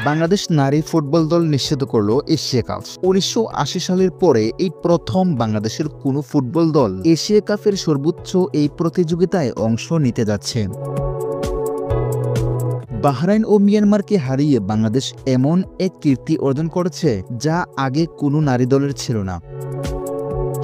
বাংলাদেশ নারী ফুটবল দল নিশ্চিত করল এশিয়া কাপ। ১৯৮০ সালের পরে এই প্রথম বাংলাদেশের কোনো ফুটবল দল এশিয়া কাপের সর্বোচ্চ এই প্রতিযোগিতায় অংশ নিতে যাচ্ছে। বাহরাইন ও মিয়ানমারকে হারিয়ে বাংলাদেশ এমন এক কীর্তি অর্জন করেছে যা আগে কোনো নারী দলের ছিল না।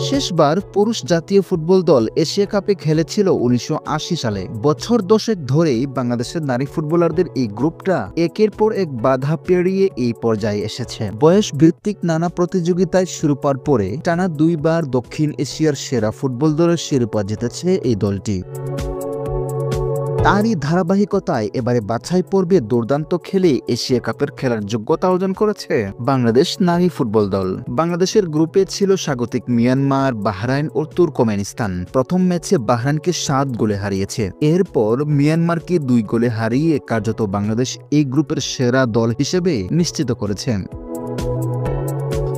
শেষবার পুরুষ জাতীয় ফুটবল দল এশিয়া কাপে খেলেছিল ১৯৮০ সালে। বছর দশেক ধরেই বাংলাদেশের নারী ফুটবলারদের এই গ্রুপটা একের পর এক বাধা পেরিয়ে এই পর্যায়ে এসেছে। বয়স ভিত্তিক নানা প্রতিযোগিতায় শিরোপার পরে টানা দুইবার দক্ষিণ এশিয়ার সেরা ফুটবল দলের শিরোপা জিতেছে এই দলটি। তারই ধারাবাহিকতায় এবারে বাছাই পর্বে দুর্দান্ত খেলে এশিয়া কাপের খেলার যোগ্যতা অর্জন করেছে বাংলাদেশ নারী ফুটবল দল। বাংলাদেশের গ্রুপে ছিল স্বাগতিক মিয়ানমার, বাহরাইন ও তুর্কমেনিস্তান। প্রথম ম্যাচে বাহরাইনকে ৭ গোলে হারিয়েছে। এরপর মিয়ানমারকে ২ গোলে হারিয়ে কার্যত বাংলাদেশ এই গ্রুপের সেরা দল হিসেবে নিশ্চিত করেছে।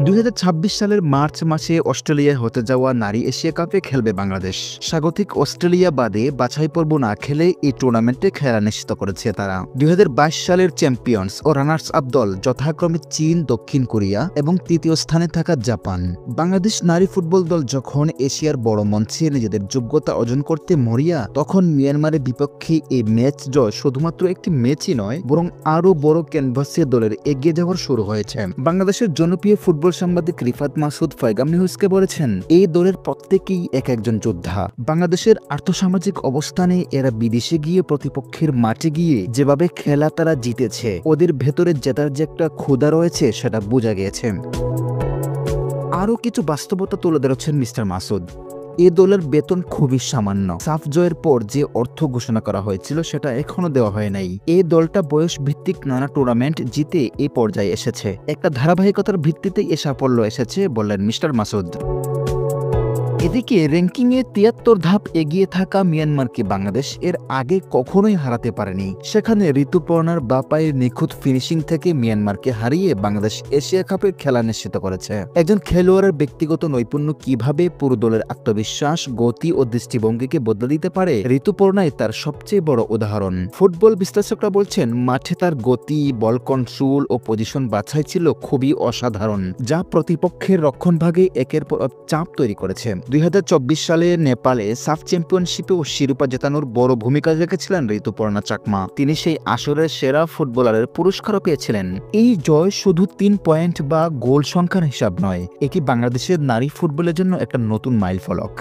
২০২৬ সালের মার্চ মাসে অস্ট্রেলিয়ায় হতে যাওয়া নারী এশিয়া কাপে খেলবে বাংলাদেশ। স্বাগতিক অস্ট্রেলিয়া বাদে বাছাই পর্ব না খেলে এই টুর্নামেন্টে খেলা নিশ্চিত করেছে তারা। ২০২২ সালের চ্যাম্পিয়ন্স ও রানার্স আপ দল যথাক্রমে চীন, দক্ষিণ কোরিয়া এবং তৃতীয় স্থানে থাকা জাপান। বাংলাদেশ নারী ফুটবল দল যখন এশিয়ার বড় মঞ্চে নিজেদের যোগ্যতা অর্জন করতে মরিয়া, তখন মিয়ানমারের বিপক্ষে এই ম্যাচ জয় শুধুমাত্র একটি ম্যাচই নয়, বরং আরও বড় ক্যানভাসে দলের এগিয়ে যাওয়ার শুরু হয়েছে। বাংলাদেশের জনপ্রিয় ফুটবল সাংবাদিক রিফাত মাসুদ ফাইগাম নিউজকে বলেছেন, এই দলের প্রত্যেকেই এক একজন যোদ্ধা। বাংলাদেশের আর্থসামাজিক অবস্থানে এরা বিদেশে গিয়ে প্রতিপক্ষের মাঠে গিয়ে যেভাবে খেলা তারা জিতেছে, ওদের ভেতরে জেতার যে একটা ক্ষুধা রয়েছে সেটা বোঝা গিয়েছে। আরও কিছু বাস্তবতা তুলে ধরেছেন মিস্টার মাসুদ। এ দলের বেতন খুবই সামান্য। সাফ জয়ের পর যে অর্থ ঘোষণা করা হয়েছিল সেটা এখনো দেওয়া হয় নাই। এই দলটা বয়স ভিত্তিক নানা টুর্নামেন্ট জিতে এই পর্যায়ে এসেছে। একটা ধারাবাহিকতার ভিত্তিতে এ সাফল্য এসেছে বললেন মিস্টার মাসুদ। এদিকে র্যাঙ্কিংয়ে ৭৩ ধাপ এগিয়ে থাকা মিয়ানমারকে বাংলাদেশ এর আগে কখনোই হারাতে পারেনি। সেখানে ঋতুপর্ণার বাপায়ের নিখুঁত ফিনিশিং থেকে মিয়ানমারকে হারিয়ে বাংলাদেশ এশিয়া কাপের খেলা নিশ্চিত করেছে। একজন খেলোয়াড়ের ব্যক্তিগত নৈপুণ্য কিভাবে পুরো দলের আত্মবিশ্বাস, গতি ও দৃষ্টিভঙ্গিকে বদলে দিতে পারে, ঋতুপর্ণাই তার সবচেয়ে বড় উদাহরণ। ফুটবল বিশ্লেষকরা বলছেন, মাঠে তার গতি, বল কন্ট্রোল ও পজিশন বাছাই ছিল খুবই অসাধারণ, যা প্রতিপক্ষের রক্ষণভাগে একের পর চাপ তৈরি করেছে। ২০২৪ সালে নেপালে সাফ চ্যাম্পিয়নশিপেও শিরোপা জেতানোর বড় ভূমিকা রেখেছিলেন ঋতুপর্ণা চাকমা। তিনি সেই আসরের সেরা ফুটবলারের পুরস্কারও পেয়েছিলেন। এই জয় শুধু ৩ পয়েন্ট বা গোল সংখ্যার হিসাব নয়, এটি বাংলাদেশের নারী ফুটবলের জন্য একটা নতুন মাইলফলক।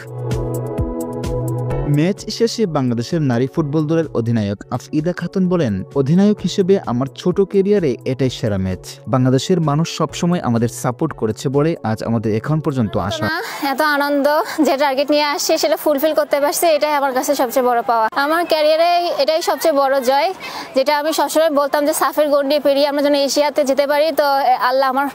ম্যাচ শেষে বাংলাদেশের নারী ফুটবল দলের অধিনায়ক আফিদা খাতুন বলেন, অধিনায়ক হিসেবে আমার ছোট ক্যারিয়ারে এটাই সেরা ম্যাচ। বাংলাদেশের মানুষ সবসময় আমাদের সাপোর্ট করেছে বলে আজ আমাদের এখন পর্যন্ত আসা। এত আনন্দ, যে টার্গেট নিয়ে আসছে সেটা ফুলফিল করতে পারছি, এটাই আমার কাছে সবচেয়ে বড় পাওয়া। আমার ক্যারিয়ারে এটাই সবচেয়ে বড় জয়, যেটা আমি সবসময় বলতাম যে সাফের গন্ডি পেরিয়ে আমরা যেন এশিয়াতে যেতে পারি। তো আল্লাহ আমার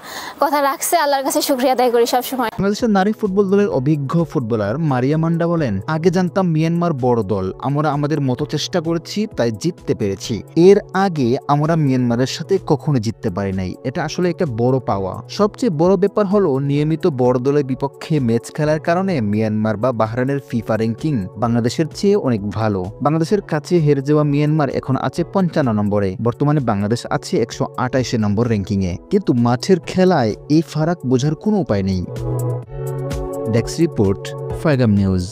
কথা রাখছে, আল্লাহর কাছে শুকরিয়া আদায় করি সবসময়। বাংলাদেশের নারী ফুটবল দলের অভিজ্ঞ ফুটবলার মারিয়া মান্ডা বলেন, আগে জানতাম মিয়ানমার বড় দল, আমরা আমাদের মতো চেষ্টা করেছি, তাই জিততে পেরেছি। এর আগে আমরা মিয়ানমারের সাথে কখনো জিততে পারি নাই, এটা আসলে একটা বড় পাওয়া। সবচেয়ে বড় ব্যাপার হলো নিয়মিত বড় দলের বিপক্ষে ম্যাচ খেলার কারণে মিয়ানমার বা বাহরাইনের ফিফা র্যাঙ্কিং বাংলাদেশের চেয়ে অনেক ভালো। বাংলাদেশের কাছে হেরে যাওয়া মিয়ানমার এখন আছে ৫৫ নম্বরে। বর্তমানে বাংলাদেশ আছে ১২৮ নম্বর র্যাঙ্কিংয়ে। কিন্তু মাঠের খেলায় এই ফারাক বোঝার কোনো উপায় নেই। ডেস্ক রিপোর্ট, ফাইগাম নিউজ।